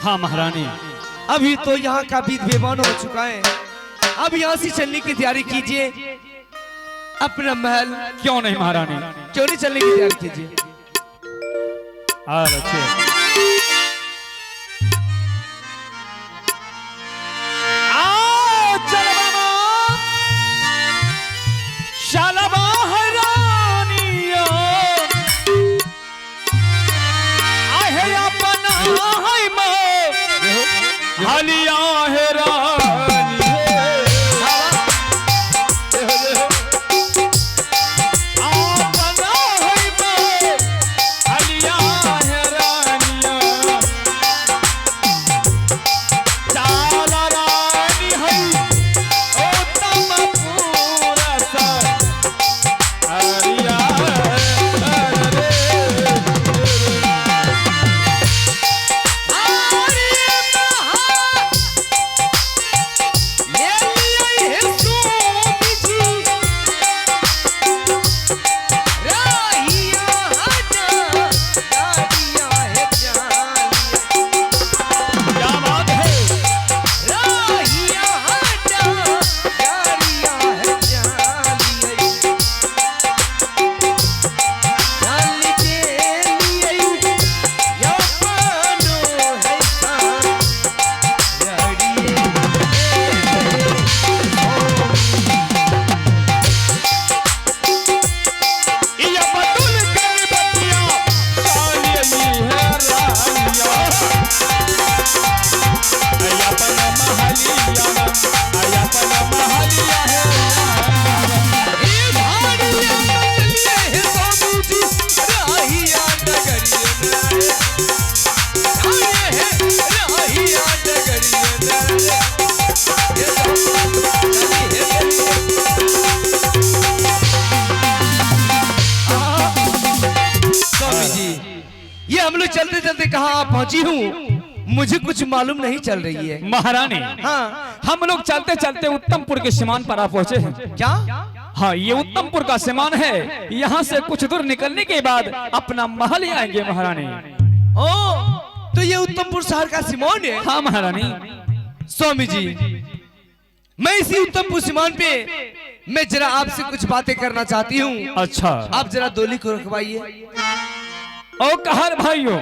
हाँ महारानी। अभी तो यहाँ का विध विधान हो चुका है, अब यहाँ से चलने की तैयारी कीजिए अपना महल। क्यों नहीं महारानी, क्यों नहीं चलने की तैयारी कीजिए। अच्छे हलिया है रानी अपना है मैं हलिया है रानिया चाल रानी है ओ तम पूरा सा हलिया चलते चलते कहाँ पहुंची हूँ मुझे कुछ मालूम नहीं चल रही है महारानी। हाँ हम लोग चलते चलते उत्तमपुर के सीमान पर आ पहुंचे हैं। क्या? हाँ ये उत्तमपुर का सीमान है, यहाँ से कुछ दूर निकलने के बाद अपना महल आएंगे महारानी। ओ तो ये उत्तमपुर शहर का सीमान है? हाँ महारानी। स्वामी जी मैं इसी उत्तमपुर सीमान पे मैं जरा आपसे कुछ बातें करना चाहती हूँ। अच्छा आप जरा डोली को रखवाइए। ओ कहर भाइयों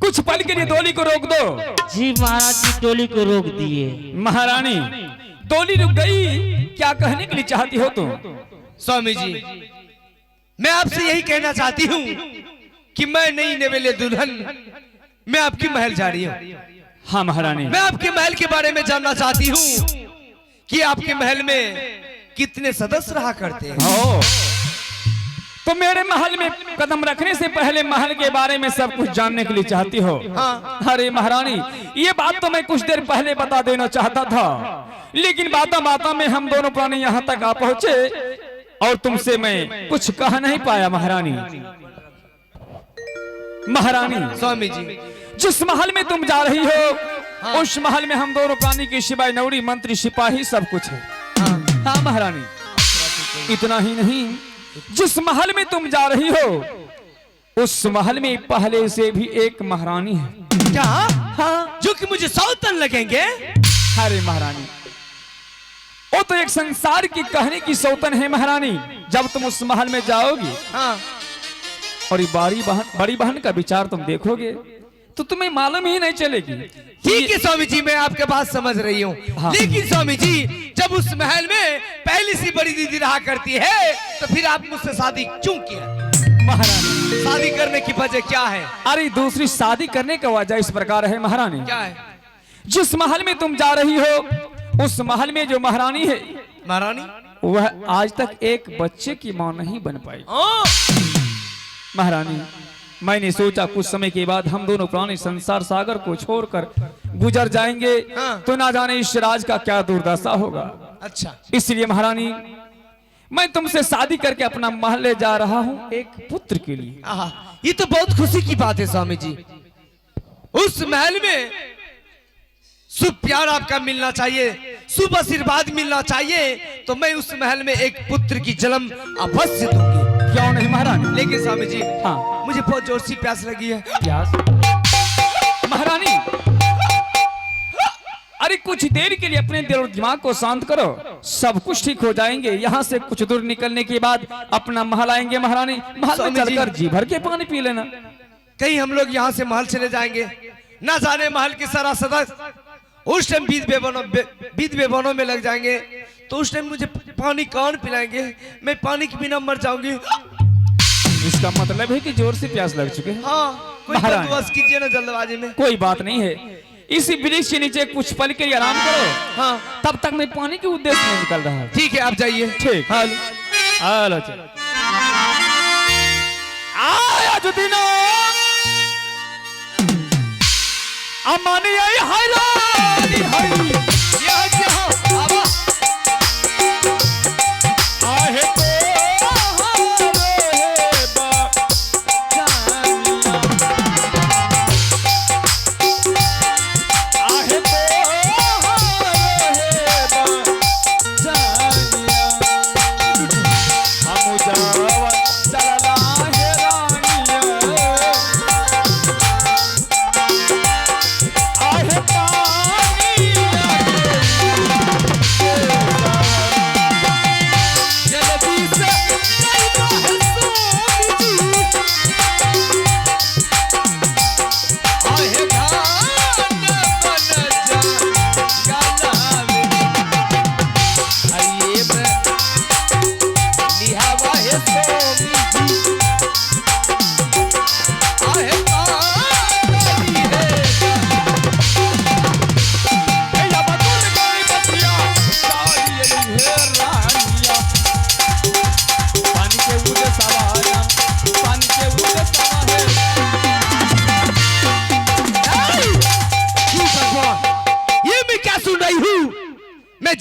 कुछ पल के लिए डोली को रोक दो। जी महाराज जी डोली को रोक दिए। महारानी डोली रुक गई, क्या कहने के लिए चाहती हो तुम? स्वामी जी मैं आपसे यही कहना चाहती हूँ कि मैं नई नवेले दुल्हन मैं आपकी महल जा रही हूँ। हाँ महारानी। मैं आपके महल के बारे में जानना चाहती हूँ कि आपके महल में कितने सदस्य रहा करते हैं। तो मेरे महल में कदम रखने से पहले महल के बारे में सब कुछ जानने के लिए चाहती हो? हाँ। अरे महारानी ये बात तो मैं कुछ देर पहले बता देना चाहता था, लेकिन बाता बाता में हम दोनों प्राणी यहाँ तक आ पहुँचे और तुमसे मैं कुछ कह नहीं पाया। महारानी महारानी स्वामी जी जिस महल में तुम जा रही हो हाँ। उस महल में हम दोनों प्राणी के सिवाय नौरी मंत्री सिपाही सब कुछ है। हाँ महारानी इतना ही नहीं, जिस महल में तुम जा रही हो उस महल में पहले से भी एक महारानी है। क्या? हाँ जो कि मुझे सौतन लगेंगे। अरे महारानी वो तो एक संसार की कहने की सौतन है महारानी। जब तुम उस महल में जाओगी हाँ। और बड़ी बहन का विचार तुम देखोगे तो तुम्हें मालूम ही नहीं चलेगी। ठीक है स्वामी जी मैं आपके बात समझ रही हूँ। हाँ। लेकिन स्वामी जी जब उस महल में पहली सी बड़ी दीदी रहा करती है तो फिर आप मुझसे शादी क्यों किया? महारानी शादी करने की वजह क्या है? अरे दूसरी शादी करने का वजह इस प्रकार है महारानी। क्या है? जिस महल में तुम जा रही हो उस महल में जो महारानी है महारानी वह आज तक एक बच्चे की मां नहीं बन पाई। महारानी मैंने सोचा कुछ समय के बाद हम दोनों प्राणी संसार सागर को छोड़कर गुजर जाएंगे। हाँ। तो ना जाने इस राज का क्या दुर्दशा होगा। अच्छा इसलिए महारानी मैं तुमसे शादी करके अपना महल ले जा रहा हूँ एक पुत्र के लिए। ये तो बहुत खुशी की बात है स्वामी जी। उस महल में शुभ प्यार आपका मिलना चाहिए, शुभ आशीर्वाद मिलना चाहिए, तो मैं उस महल में एक पुत्र की जन्म अवश्य दूंगी। क्यों नहीं महारानी? लेकिन स्वामी जी हाँ मुझे बहुत जोर सी प्यास लगी है। प्यास? महारानी अरे कुछ देर के लिए अपने दिल और दिमाग को शांत करो, सब कुछ ठीक हो जाएंगे। यहाँ से कुछ दूर निकलने के बाद अपना महल आएंगे महारानी, महल में चलकर जी भर के पानी पी लेना। कहीं हम लोग यहाँ से महल चले जाएंगे, ना जाने महल की सारा सदस्य उस टाइम बीत बेबनों में लग जाएंगे, तो उस टाइम मुझे पानी कौन पिलाएंगे? मैं पानी के बिना मर जाऊंगी। इसका मतलब है कि जोर से प्यास लग चुके हैं। हाँ, कोई बंदोबस्त कीजिए ना जल्दबाजी में। कोई बात नहीं है, इसी वृक्ष के नीचे कुछ पल के लिए आराम करो। हाँ, तब तक मैं पानी के उद्देश्य में निकल रहा हूँ। ठीक है, आप जाइए। ठीक। हेलो चलो। आया जो दिनों अमानी आई हैरानी हई यहाँ क्या आवा आहे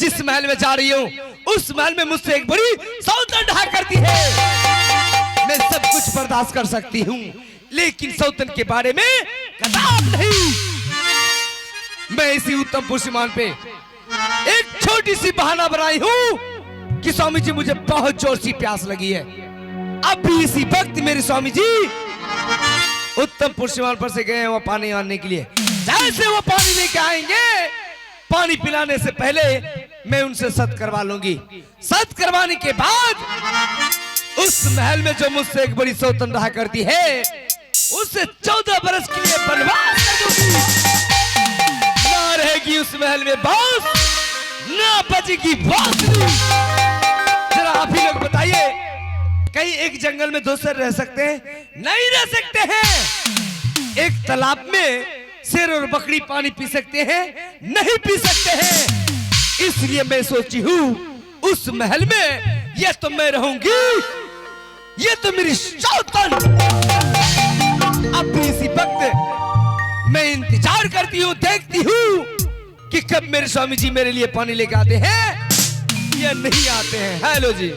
जिस महल में जा रही हूँ उस महल में मुझसे एक बड़ी सौतन ढहा करती है। मैं सब कुछ बर्दाश्त कर सकती हूँ, लेकिन सौतन के बारे में कदाप नहीं। मैं इसी उत्तम पुष्यमान पे एक छोटी सी बहाना बनाई हूँ कि स्वामी जी मुझे बहुत जोर सी प्यास लगी है। अब भी इसी वक्त मेरे स्वामी जी उत्तम पुष्यमान पर से गए हैं वो पानी आने के लिए। जैसे वो पानी लेके आएंगे, पानी पिलाने से पहले मैं उनसे सत करवा लूंगी। सत करवाने के बाद उस महल में जो मुझसे एक बड़ी सौतन रहा करती है उससे 14 बरस के लिए बनवास कर दूंगी। ना रहेगी उस महल में बांस, ना बजेगी बांसुरी। जरा आप ही लोग बताइए, कहीं एक जंगल में दो शेर रह सकते हैं? नहीं रह सकते हैं। एक तालाब में शेर और बकरी पानी पी सकते हैं? नहीं पी सकते हैं। इसलिए मैं सोची हूँ उस महल में ये तो मैं रहूंगी, ये तो मेरी सौतन। अब भी इसी वक्त मैं इंतजार करती हूँ, देखती हूँ कि कब मेरे स्वामी जी मेरे लिए पानी लेके आते हैं या नहीं आते हैं। हेलो जी।